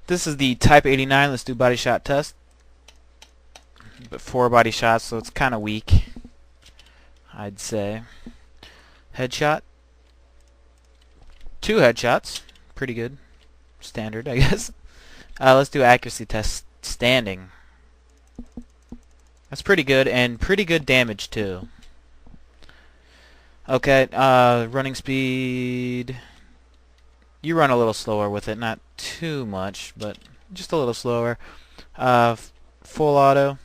This is the Type 89. Let's do body shot test. But 4 body shots, so it's kind of weak, I'd say. Headshot. 2 headshots. Pretty good. Standard, I guess. Let's do accuracy test. Standing. That's pretty good, and pretty good damage, too. Okay, running speed. You run a little slower with it, not too much, but just a little slower. Full auto.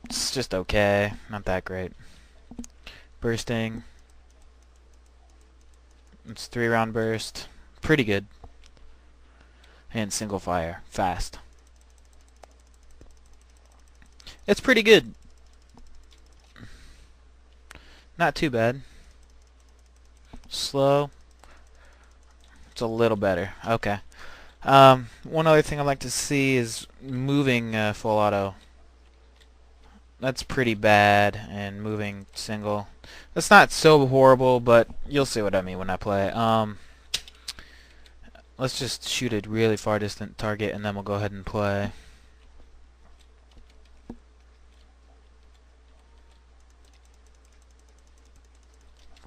It's just okay, not that great. Bursting. It's 3-round burst. Pretty good. And single fire. Fast. It's pretty good. Not too bad. Slow. It's a little better. Okay. One other thing I'd like to see is moving full auto. That's pretty bad, and moving single. That's not so horrible, but you'll see what I mean when I play. Let's just shoot a really far distant target, and then we'll go ahead and play.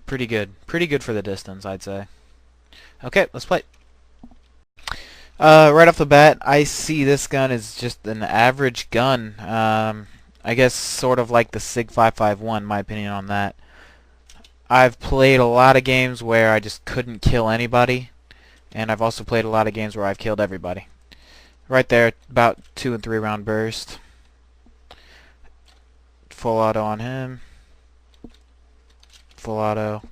Pretty good. Pretty good for the distance, I'd say. Okay, let's play. Right off the bat, I see this gun is just an average gun. I guess sort of like the SIG 551, my opinion on that. I've played a lot of games where I just couldn't kill anybody, and I've also played a lot of games where I've killed everybody. Right there, about 2 and 3 round burst. Full auto on him. Full auto.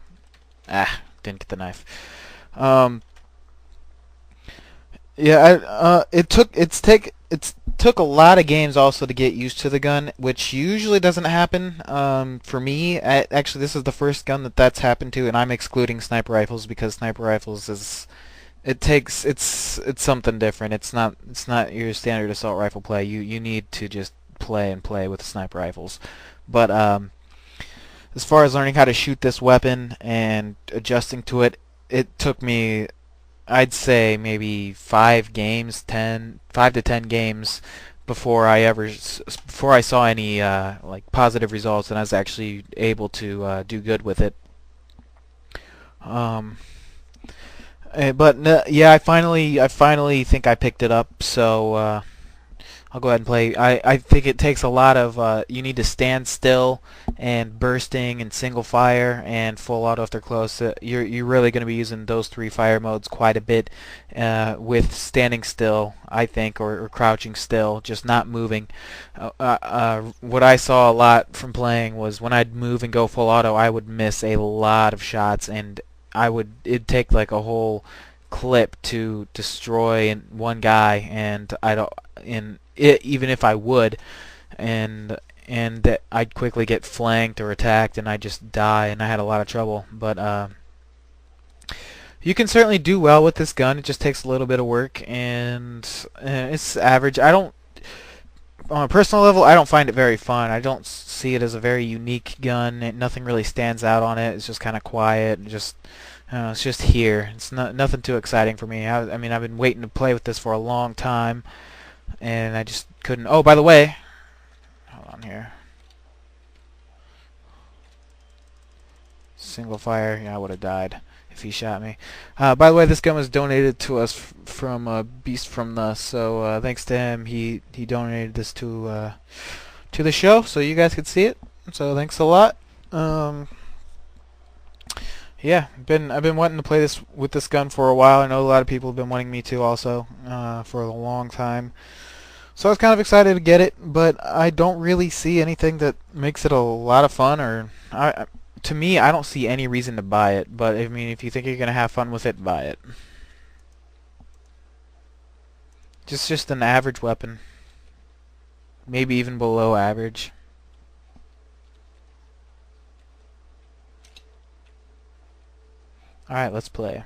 Didn't get the knife. Yeah, it took a lot of games also to get used to the gun, which usually doesn't happen. For me, actually, this is the first gun that's happened to, and I'm excluding sniper rifles because sniper rifles it's something different. It's not your standard assault rifle play. You need to just play with sniper rifles. But as far as learning how to shoot this weapon and adjusting to it, it took me, I'd say, maybe 5 to 10 games before I saw any like positive results, and I was actually able to do good with it. Yeah, I finally think I picked it up. So I'll go ahead and play. I think it takes a lot of you need to stand still and bursting and single fire and full auto if they're close. You're really going to be using those 3 fire modes quite a bit with standing still, I think, or crouching still, just not moving. What I saw a lot from playing was when I'd move and go full auto, I would miss a lot of shots, and it'd take like a whole clip to destroy one guy, and even if I would, and that I'd quickly get flanked or attacked, and I'd just die, and I had a lot of trouble. But you can certainly do well with this gun. It just takes a little bit of work, and it's average. On a personal level, I don't find it very fun. I don't see it as a very unique gun. Nothing really stands out on it. It's just kind of quiet, and just it's just here. It's nothing too exciting for me. I mean, I've been waiting to play with this for a long time, and I just couldn't. Oh, by the way, hold on here. Single fire. Yeah, I would have died if he shot me. By the way, this gun was donated to us from Beast from the. So thanks to him, he donated this to the show, so you guys could see it. So thanks a lot. Yeah, I've been wanting to play this with this gun for a while. I know a lot of people have been wanting me to also for a long time. So I was kind of excited to get it, but I don't really see anything that makes it a lot of fun, or to me, I don't see any reason to buy it. But I mean, if you think you're gonna have fun with it, buy it. Just an average weapon, maybe even below average. All right, let's play.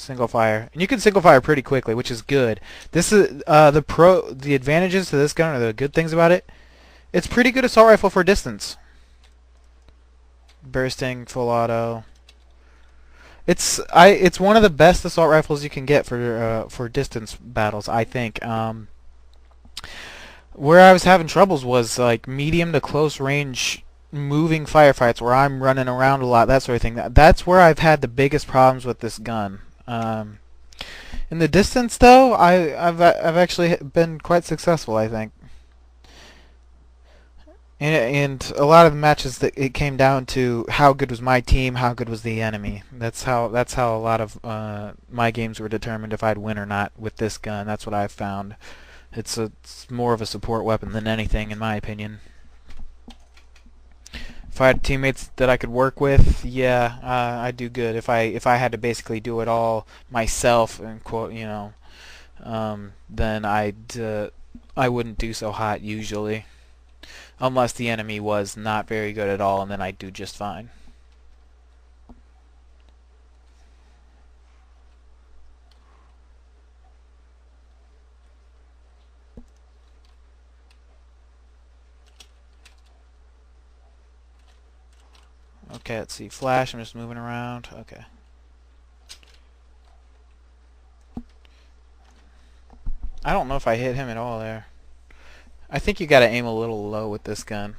single fire, and you can single fire pretty quickly, which is good. This is the advantages to this gun, or the good things about it. It's pretty good assault rifle for distance. Bursting, full auto. It's one of the best assault rifles you can get for distance battles, I think. Where I was having troubles was like medium to close range moving firefights where I'm running around a lot, that sort of thing. That's where I've had the biggest problems with this gun. In the distance, though, I've actually been quite successful, I think. And a lot of the matches that it came down to how good was my team, how good was the enemy. That's how a lot of my games were determined if I'd win or not with this gun. That's what I've found. It's more of a support weapon than anything, in my opinion. If I had teammates that I could work with, yeah, I'd do good. If I had to basically do it all myself, and quote, then I wouldn't do so hot usually, unless the enemy was not very good at all, and then I'd do just fine. Okay, let's see. Flash, I'm just moving around. Okay. I don't know if I hit him at all there. I think you gotta aim a little low with this gun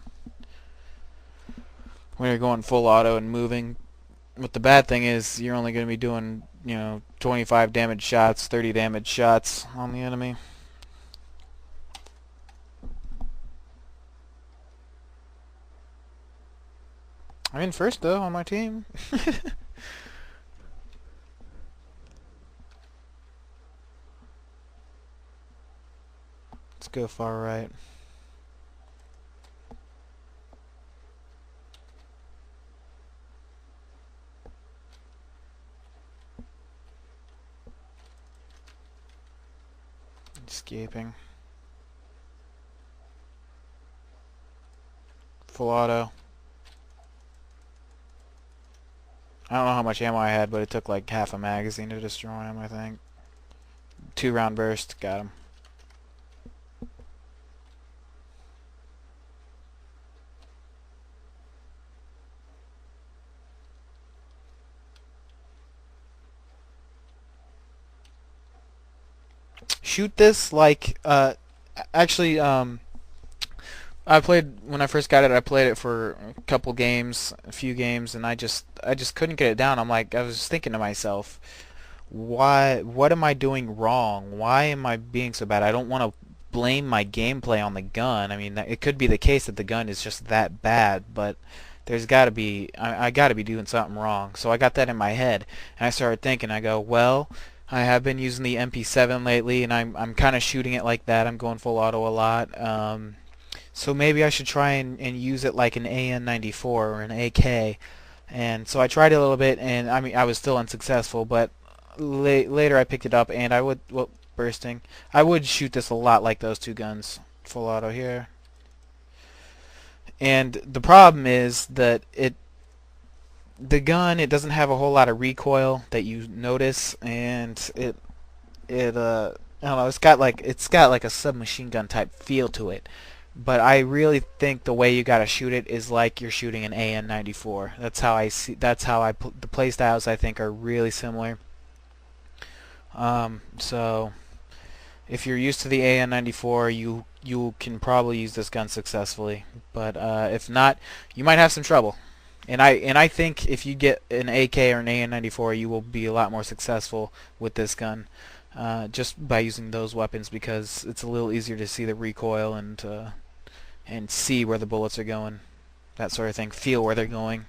when you're going full auto and moving. But the bad thing is you're only gonna be doing, 25 damage shots, 30 damage shots on the enemy. I'm in first though on my team. Let's go far right. Escaping. Full auto. I don't know how much ammo I had, but it took like half a magazine to destroy him, I think. 2-round burst, got him. Shoot this like, actually, I played when I first got it. I played it for a few games, and I just couldn't get it down. I was thinking to myself, what am I doing wrong? Why am I being so bad? I don't want to blame my gameplay on the gun. I mean, it could be the case that the gun is just that bad, but there's got to be I got to be doing something wrong. So I got that in my head, and I started thinking. I go, well, I have been using the MP7 lately, and I'm kind of shooting it like that. I'm going full auto a lot. So maybe I should try and use it like an AN-94 or an AK. And so I tried it a little bit, and I mean I was still unsuccessful. But later I picked it up, and bursting. I would shoot this a lot like those two guns. Full auto here. And the problem is that the gun, it doesn't have a whole lot of recoil that you notice, and I don't know, it's got like a submachine gun type feel to it. But I really think the way you gotta shoot it is like you're shooting an AN-94. That's how I see. That's how the play styles I think are really similar. So if you're used to the AN-94, you can probably use this gun successfully. But if not, you might have some trouble. And I think if you get an AK or an AN-94, you will be a lot more successful with this gun, just by using those weapons, because it's a little easier to see the recoil and see where the bullets are going, that sort of thing. Feel where they're going.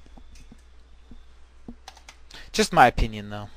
Just my opinion, though.